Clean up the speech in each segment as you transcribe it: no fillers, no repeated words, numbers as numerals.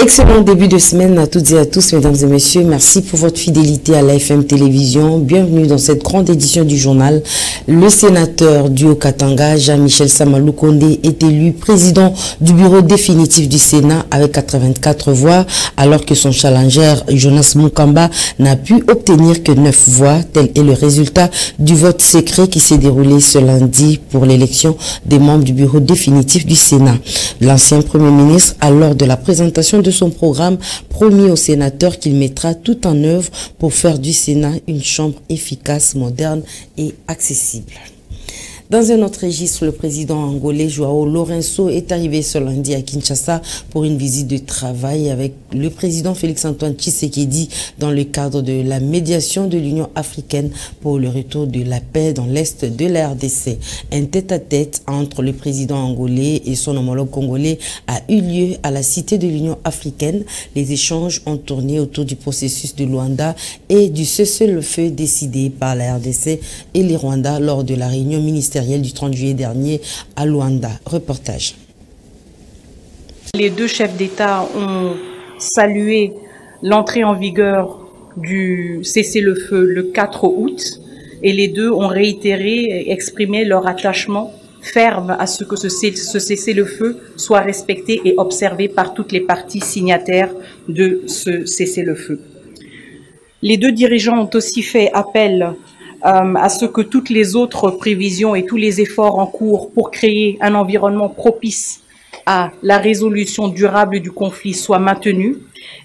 Excellent début de semaine à toutes et à tous, mesdames et messieurs. Merci pour votre fidélité à l'AFM Télévision. Bienvenue dans cette grande édition du journal. Le sénateur du Haut-Katanga, Jean-Michel Samalou Kondé, est élu président du bureau définitif du Sénat avec 84 voix, alors que son challenger, Jonas Mukamba, n'a pu obtenir que 9 voix. Tel est le résultat du vote secret qui s'est déroulé ce lundi pour l'élection des membres du bureau définitif du Sénat. L'ancien Premier ministre, à l'heure de la présentation de son programme, promis aux sénateurs qu'il mettra tout en œuvre pour faire du Sénat une chambre efficace, moderne et accessible. Dans un autre registre, le président angolais João Lourenço est arrivé ce lundi à Kinshasa pour une visite de travail avec le président Félix-Antoine Tshisekedi dans le cadre de la médiation de l'Union africaine pour le retour de la paix dans l'est de la RDC. Un tête-à-tête entre le président angolais et son homologue congolais a eu lieu à la Cité de l'Union africaine. Les échanges ont tourné autour du processus de Luanda et du cessez-le-feu décidé par la RDC et les Rwandais lors de la réunion ministérielle du 30 juillet dernier à Luanda. Reportage. Les deux chefs d'État ont salué l'entrée en vigueur du cessez-le-feu le 4 août et les deux ont réitéré et exprimé leur attachement ferme à ce que ce cessez-le-feu soit respecté et observé par toutes les parties signataires de ce cessez-le-feu. Les deux dirigeants ont aussi fait appel à ce que toutes les autres prévisions et tous les efforts en cours pour créer un environnement propice à la résolution durable du conflit soient maintenus.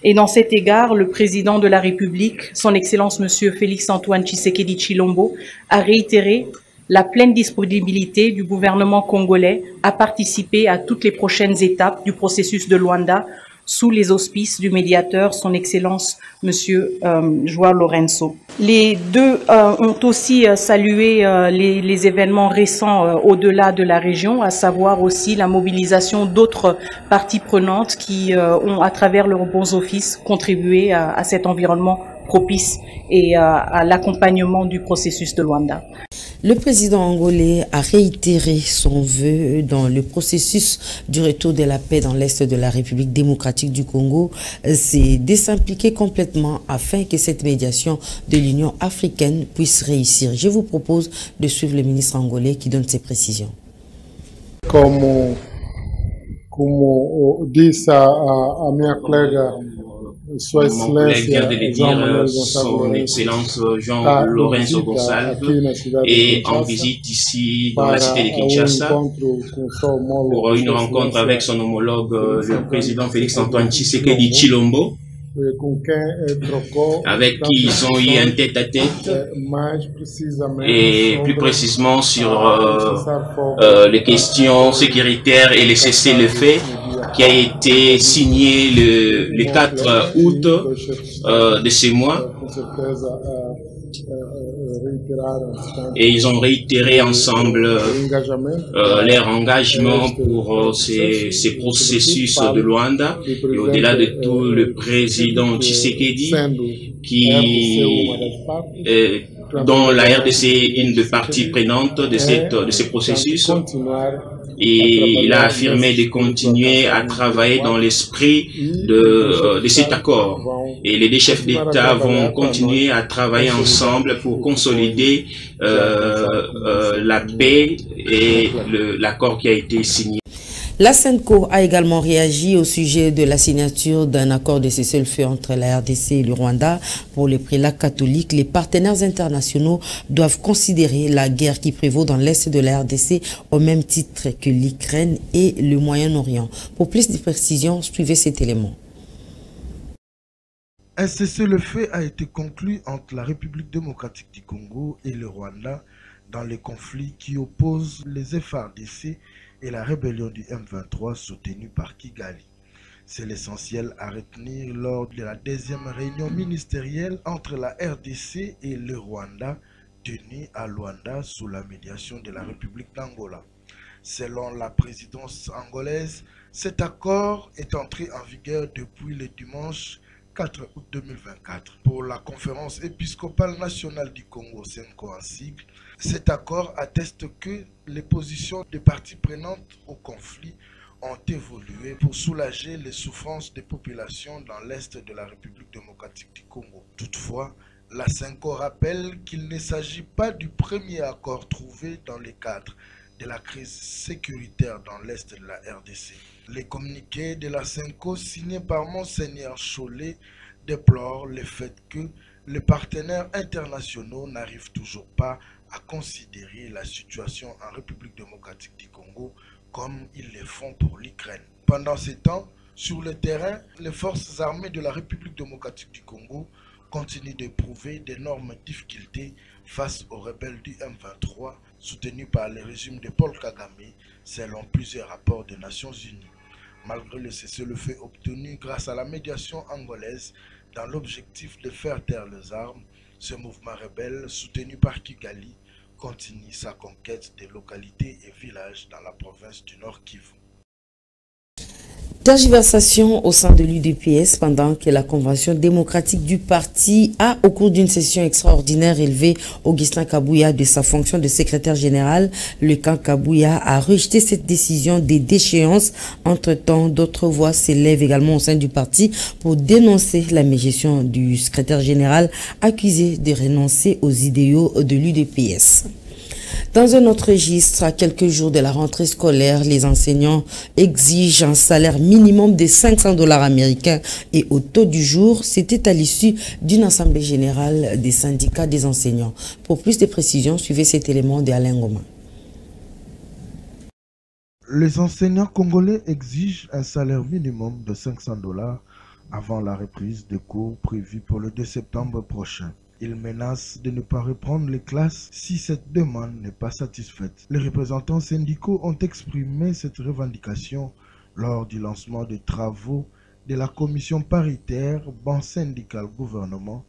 Et dans cet égard, le président de la République, son Excellence Monsieur Félix-Antoine Tshisekedi Tshilombo, a réitéré la pleine disponibilité du gouvernement congolais à participer à toutes les prochaines étapes du processus de Luanda sous les auspices du médiateur, son Excellence Monsieur João Lourenço. Les deux ont aussi salué les événements récents au-delà de la région, à savoir aussi la mobilisation d'autres parties prenantes qui ont, à travers leurs bons offices, contribué à cet environnement propice et à l'accompagnement du processus de Luanda. Le président angolais a réitéré son vœu dans le processus du retour de la paix dans l'est de la République démocratique du Congo, c'est de s'impliquer complètement afin que cette médiation de l'Union africaine puisse réussir. Je vous propose de suivre le ministre angolais qui donne ses précisions. Comme dit ça à mes collègues, mon collègue vient de le dire, son Excellence Jean Lourenço Gonçalves est en visite ici dans la cité de Kinshasa pour une rencontre avec son homologue, le président Félix-Antoine Tshisekedi Tshilombo, avec qui ils ont eu un tête-à-tête et plus précisément sur les questions sécuritaires et les cessez-le-feu qui a été signé le 4 août de ce mois. Et ils ont réitéré ensemble leur engagement pour ces processus de Luanda. Et au-delà de tout, le président Tshisekedi, dont la RDC est une des parties prenantes de ce processus, et il a affirmé de continuer à travailler dans l'esprit de cet accord. Et les deux chefs d'État vont continuer à travailler ensemble pour consolider la paix et l'accord qui a été signé. La SENCO a également réagi au sujet de la signature d'un accord de cessez-le-feu entre la RDC et le Rwanda. Pour les prélats catholiques, les partenaires internationaux doivent considérer la guerre qui prévaut dans l'est de la RDC au même titre que l'Ukraine et le Moyen-Orient. Pour plus de précisions, suivez cet élément. Un cessez-le-feu a été conclu entre la République démocratique du Congo et le Rwanda dans le conflit qui oppose les FARDC et la rébellion du M23 soutenue par Kigali. C'est l'essentiel à retenir lors de la deuxième réunion ministérielle entre la RDC et le Rwanda tenue à Luanda sous la médiation de la République d'Angola. Selon la présidence angolaise, cet accord est entré en vigueur depuis le dimanche 4 août 2024. Pour la conférence épiscopale nationale du Congo, SENCO en sigle, cet accord atteste que les positions des parties prenantes au conflit ont évolué pour soulager les souffrances des populations dans l'est de la République démocratique du Congo. Toutefois, la CENCO rappelle qu'il ne s'agit pas du premier accord trouvé dans le cadre de la crise sécuritaire dans l'est de la RDC. Les communiqués de la CENCO signés par Monseigneur Cholet déplorent le fait que les partenaires internationaux n'arrivent toujours pas à considérer la situation en République démocratique du Congo comme ils le font pour l'Ukraine. Pendant ce temps, sur le terrain, les forces armées de la République démocratique du Congo continuent d'éprouver d'énormes difficultés face aux rebelles du M23 soutenus par le régime de Paul Kagame, selon plusieurs rapports des Nations Unies. Malgré le cessez-le-feu obtenu grâce à la médiation angolaise dans l'objectif de faire taire les armes, ce mouvement rebelle soutenu par Kigali continue sa conquête des localités et villages dans la province du Nord Kivu. Tergiversation au sein de l'UDPS pendant que la convention démocratique du parti a, au cours d'une session extraordinaire, élevé Augustin Kabouya de sa fonction de secrétaire général. Le camp Kabouya a rejeté cette décision des déchéances. Entre-temps, d'autres voix s'élèvent également au sein du parti pour dénoncer la mégestion du secrétaire général accusé de renoncer aux idéaux de l'UDPS. Dans un autre registre, à quelques jours de la rentrée scolaire, les enseignants exigent un salaire minimum de 500 $ américains et au taux du jour. C'était à l'issue d'une assemblée générale des syndicats des enseignants. Pour plus de précisions, suivez cet élément d'Alain Goma. Les enseignants congolais exigent un salaire minimum de 500 $ avant la reprise des cours prévue pour le 2 septembre prochain. Ils menacent de ne pas reprendre les classes si cette demande n'est pas satisfaite. Les représentants syndicaux ont exprimé cette revendication lors du lancement des travaux de la commission paritaire Ban syndical gouvernement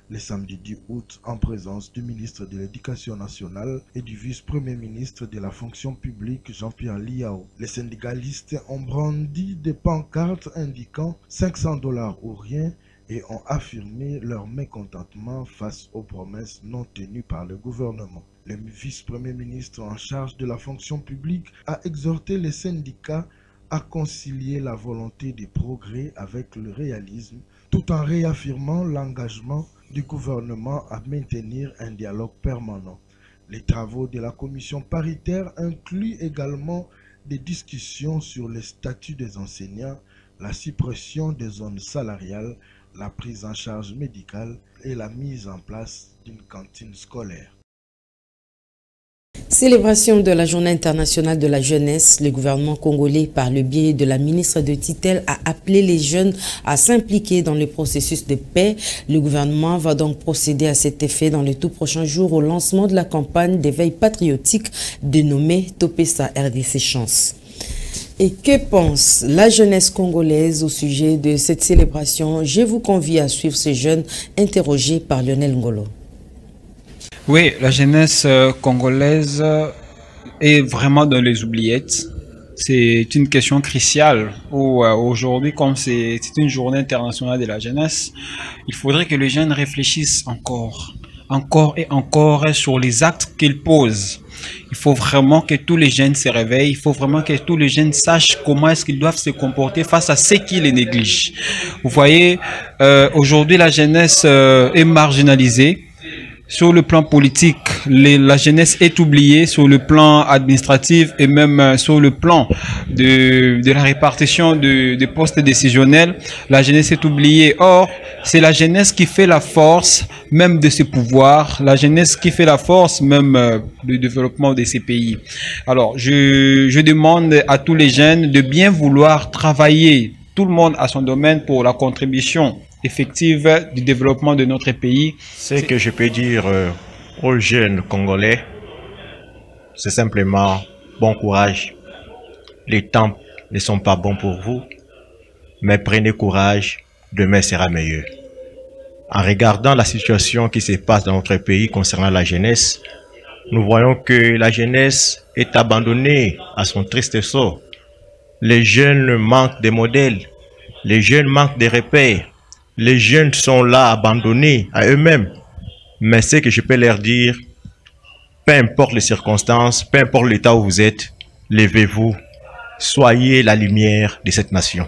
le samedi 10 août en présence du ministre de l'Éducation nationale et du vice-premier ministre de la fonction publique Jean-Pierre Liao. Les syndicalistes ont brandi des pancartes indiquant 500 $ ou rien et ont affirmé leur mécontentement face aux promesses non tenues par le gouvernement. Le vice-premier ministre en charge de la fonction publique a exhorté les syndicats à concilier la volonté de progrès avec le réalisme, tout en réaffirmant l'engagement du gouvernement à maintenir un dialogue permanent. Les travaux de la commission paritaire incluent également des discussions sur le statut des enseignants, la suppression des zones salariales, la prise en charge médicale et la mise en place d'une cantine scolaire. Célébration de la Journée internationale de la jeunesse, le gouvernement congolais, par le biais de la ministre de tutelle, a appelé les jeunes à s'impliquer dans le processus de paix. Le gouvernement va donc procéder à cet effet dans les tout prochains jours au lancement de la campagne d'éveil patriotique dénommée Topesa RDC Chance. Et que pense la jeunesse congolaise au sujet de cette célébration? Je vous convie à suivre ces jeunes interrogés par Lionel Ngolo. Oui, la jeunesse congolaise est vraiment dans les oubliettes. C'est une question cruciale où aujourd'hui, comme c'est une journée internationale de la jeunesse, il faudrait que les jeunes réfléchissent encore et encore sur les actes qu'ils posent. Il faut vraiment que tous les jeunes se réveillent, il faut vraiment que tous les jeunes sachent comment est-ce qu'ils doivent se comporter face à ceux qui les négligent. Vous voyez, aujourd'hui la jeunesse est marginalisée. Sur le plan politique, la jeunesse est oubliée, sur le plan administratif et même sur le plan de la répartition des postes décisionnels, la jeunesse est oubliée. Or, c'est la jeunesse qui fait la force même de ce pouvoir, la jeunesse qui fait la force même du développement de ces pays. Alors, je demande à tous les jeunes de bien vouloir travailler, tout le monde à son domaine, pour la contribution effective du développement de notre pays. Ce que je peux dire aux jeunes Congolais, c'est simplement bon courage. Les temps ne sont pas bons pour vous, mais prenez courage, demain sera meilleur. En regardant la situation qui se passe dans notre pays concernant la jeunesse, nous voyons que la jeunesse est abandonnée à son triste sort. Les jeunes manquent de modèles, les jeunes manquent de repères. Les jeunes sont là abandonnés à eux-mêmes. Mais ce que je peux leur dire, peu importe les circonstances, peu importe l'état où vous êtes, levez-vous Soyez la lumière de cette nation.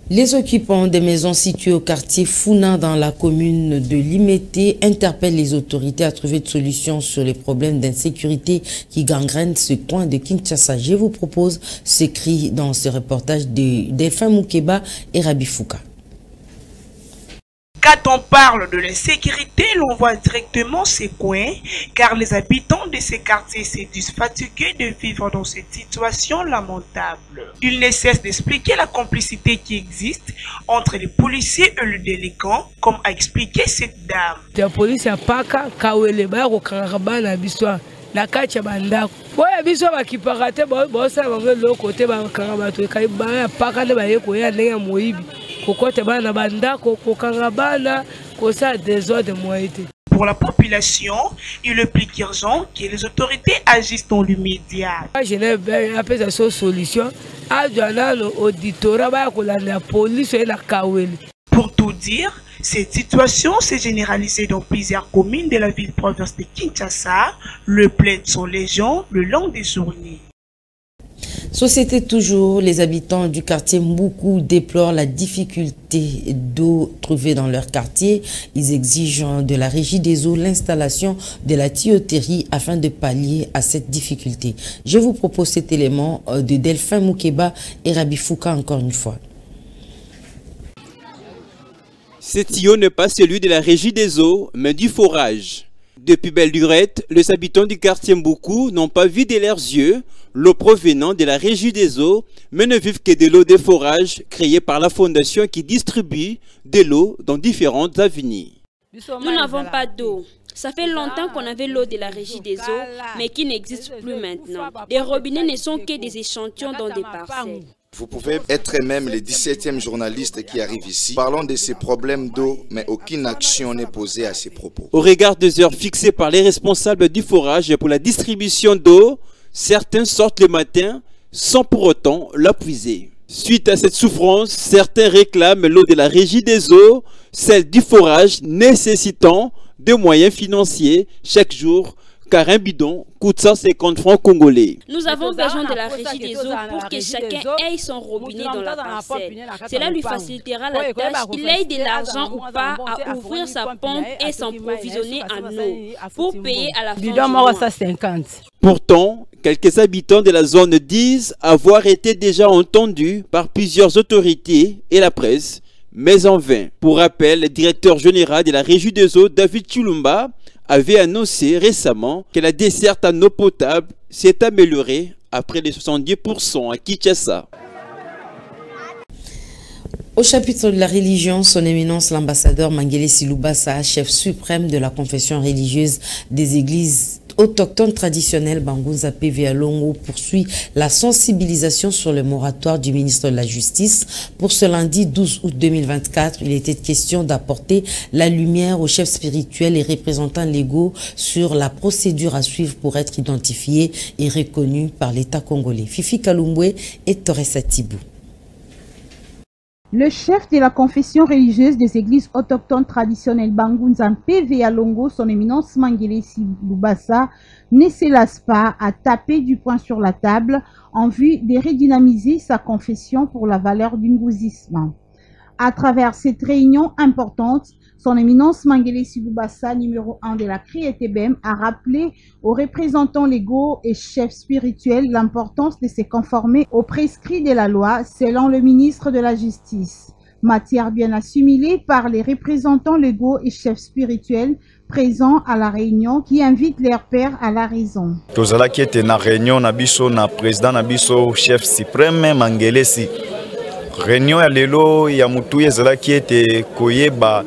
Les occupants des maisons situées au quartier Founa dans la commune de Limete interpellent les autorités à trouver de solutions sur les problèmes d'insécurité qui gangrènent ce coin de Kinshasa. Je vous propose ce cri dans ce reportage de Delphin Moukeba et Rabi Fouka. Quand on parle de l'insécurité, l'on voit directement ces coins, car les habitants de ces quartiers se disent fatigués de vivre dans cette situation lamentable. Il ne cesse d'expliquer la complicité qui existe entre les policiers et le délinquant, comme a expliqué cette dame. La police n'a pas la kacha bandako boya biso bakiparate bosa bango lo côté ba karabato kai ba pakale ba yeko ya lenga moibi kokote bana bandako kokangabana kosa désordre moité. Pour la population, il est plus urgent que les autorités agissent dans l'immédiat. Je n'ai appelé ça solution à auditorat ba ko la police et la kaweli. Pour tout dire, cette situation s'est généralisée dans plusieurs communes de la ville-province de Kinshasa. Le plaintes sont légion le long des journées. Société toujours, les habitants du quartier Mboukou déplorent la difficulté d'eau trouvée dans leur quartier. Ils exigent de la régie des eaux l'installation de la tuyauterie afin de pallier à cette difficulté. Je vous propose cet élément de Delphin Moukeba et Rabi Fouka encore une fois. Ce tuyau n'est pas celui de la régie des eaux, mais du forage. Depuis belle lurette, les habitants du quartier Mboukou n'ont pas vu de leurs yeux l'eau provenant de la régie des eaux, mais ne vivent que de l'eau des forages créée par la fondation qui distribue de l'eau dans différentes avenues. Nous n'avons pas d'eau. Ça fait longtemps qu'on avait l'eau de la régie des eaux, mais qui n'existe plus maintenant. Les robinets ne sont que des échantillons dans des parcelles. Vous pouvez être même le 17e journaliste qui arrive ici. Parlons de ces problèmes d'eau, mais aucune action n'est posée à ces propos. Au regard des heures fixées par les responsables du forage pour la distribution d'eau, certains sortent le matin sans pour autant la puiser. Suite à cette souffrance, certains réclament l'eau de la régie des eaux, celle du forage nécessitant des moyens financiers chaque jour, car un bidon coûte 150 francs congolais. Nous avons besoin de la régie des eaux pour que chacun ait son robinet dans la parcelle. Cela lui facilitera la tâche, qu'il ait de l'argent ou pas à ouvrir sa pompe et s'approvisionner en eau pour payer à la fin du mois. Pourtant, quelques habitants de la zone disent avoir été déjà entendus par plusieurs autorités et la presse, mais en vain. Pour rappel, le directeur général de la régie des eaux, David Chulumba, avait annoncé récemment que la desserte en eau potable s'est améliorée à près de 70% à Kinshasa. Au chapitre de la religion, son éminence l'ambassadeur Mangele Silubasa, chef suprême de la confession religieuse des églises autochtones traditionnelles Bangunza PV Alongo, poursuit la sensibilisation sur le moratoire du ministre de la Justice. Pour ce lundi 12 août 2024, il était question d'apporter la lumière aux chefs spirituels et représentants légaux sur la procédure à suivre pour être identifié et reconnu par l'État congolais. Fifi Kalumbwe et Torres Atibou. Le chef de la confession religieuse des églises autochtones traditionnelles Bangunza PV Alongo, son éminence Mangele Silubasa, ne se lasse pas à taper du poing sur la table en vue de redynamiser sa confession pour la valeur du ngouzisme. À travers cette réunion importante, son éminence Mangele Silubasa, numéro 1 de la CRIETBM, a rappelé aux représentants légaux et chefs spirituels l'importance de se conformer aux prescrits de la loi selon le ministre de la Justice. Matière bien assimilée par les représentants légaux et chefs spirituels présents à la réunion qui invitent leurs pairs à la raison. Tozala qui était na réunion na biso na président na biso chef suprême Mangele si réunion ya lelo ya mutu ezala qui était koyeba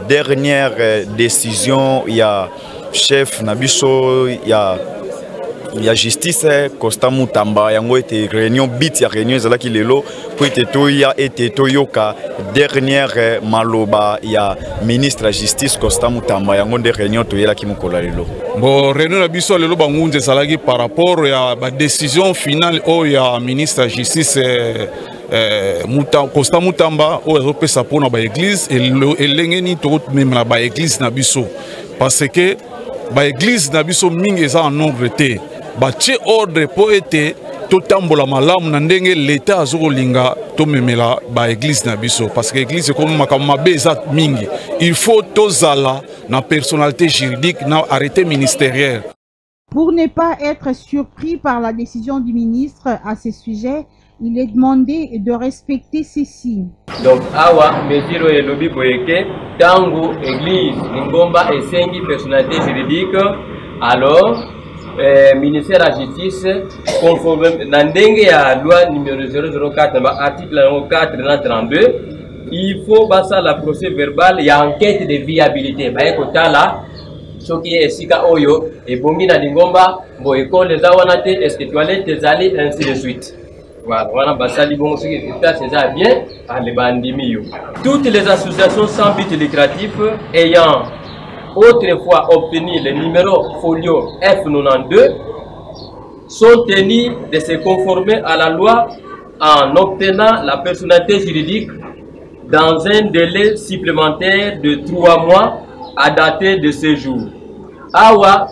dernière décision il y a chef nabiso il y a justice Costa Mutamba yango était réunion bit ya réunion zala ki lelo pour était toya était toyoka dernière maloba il y a ministre la justice Costa Mutamba yango de réunion toyela ki mukola lelo bon réunion nabiso lelo bangunze salaki par rapport ya ba décision finale o ya ministre la justice Costa Mutamba o ezopesa pona ba église elengeni to même la ba église na biso parce que ba église na biso mingi eza en ordre te ba tie ordre po ete totambola malamu na ndenge l'État azolinga tomemela ba église na biso parce que église comme makambo eza mingi. Il faut tozala na personnalité juridique na arrêté ministériel. Pour ne pas être surpris par la décision du ministre à ce sujet, il est demandé de respecter ceci. Donc, awa, mesure et lobby boyeke, tango, église, ngomba et sengi personnalité juridique, alors, ministère de la justice, conforme, n'andenge ya loi numéro 004, article 432, il faut basa la procès verbal, il y a enquête de viabilité. Bah, là, ce qui est sika oyo, et bongi na lingomba, bo école les awanate, est-ce que toilette les allées, ainsi de suite. Voilà, bien, toutes les associations sans but lucratif ayant autrefois obtenu le numéro folio F92 sont tenues de se conformer à la loi en obtenant la personnalité juridique dans un délai supplémentaire de 3 mois à dater de ce jour. Awa,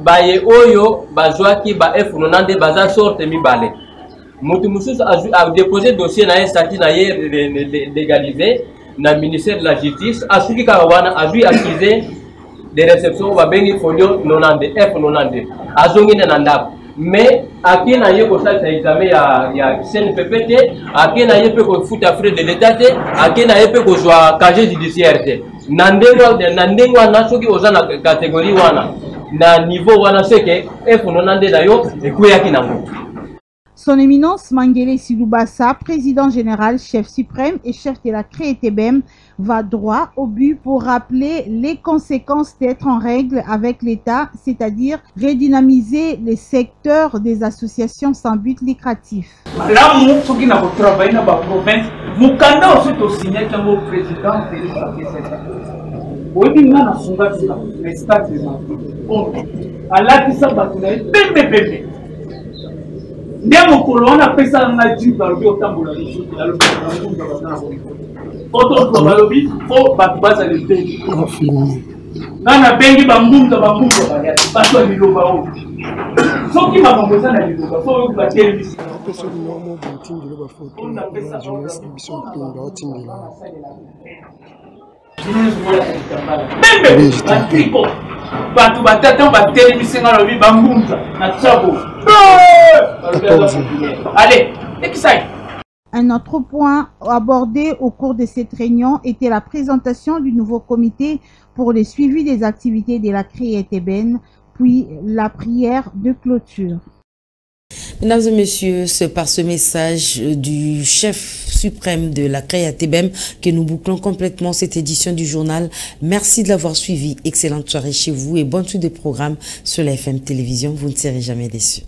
baye oyo, bazwaki ba F92 baza sorte mi balé. Moutoumousous a déposé dossier dans un statut légalisé dans le ministère de la Justice. A celui qui a vu accusé des réceptions, va bien folio 92 F92. A zongi nandab. Mais à qui n'a eu que ça examen il y a CNPPT, à qui n'a eu que foot à frais de l'État, à qui n'a eu que soit casier judiciaire. Nandengo na soki oza na catégorie wana na niveau wana seke F92 dayo ekuyaki na mutu. Son éminence Mangele Silubasa, président général, chef suprême et chef de la CREETBM, va droit au but pour rappeler les conséquences d'être en règle avec l'État, c'est-à-dire redynamiser les secteurs des associations sans but lucratif. Ndemo kolona pesa na jiba lobi otambola lusuku na lobi na ngumba bazana ko. Oto ko balobi fo batbaza le bengi. Nana bengi bambumza baya bato liloba o. Soki makamboza na liloba fo ba televisi. Pesa ni nomo bontingi loba fo. Ona pesa journaliste biso tonda otingela. Bembe batriko. Batu batata ba televisi nga lobi bambumza na tsabo. Allez, un autre point abordé au cours de cette réunion était la présentation du nouveau comité pour le suivi des activités de la CREETBM, puis la prière de clôture. Mesdames et messieurs, c'est par ce message du chef suprême de la CREETBM que nous bouclons complètement cette édition du journal. Merci de l'avoir suivi. Excellente soirée chez vous et bonne suite de programmes sur la FM Télévision. Vous ne serez jamais déçus.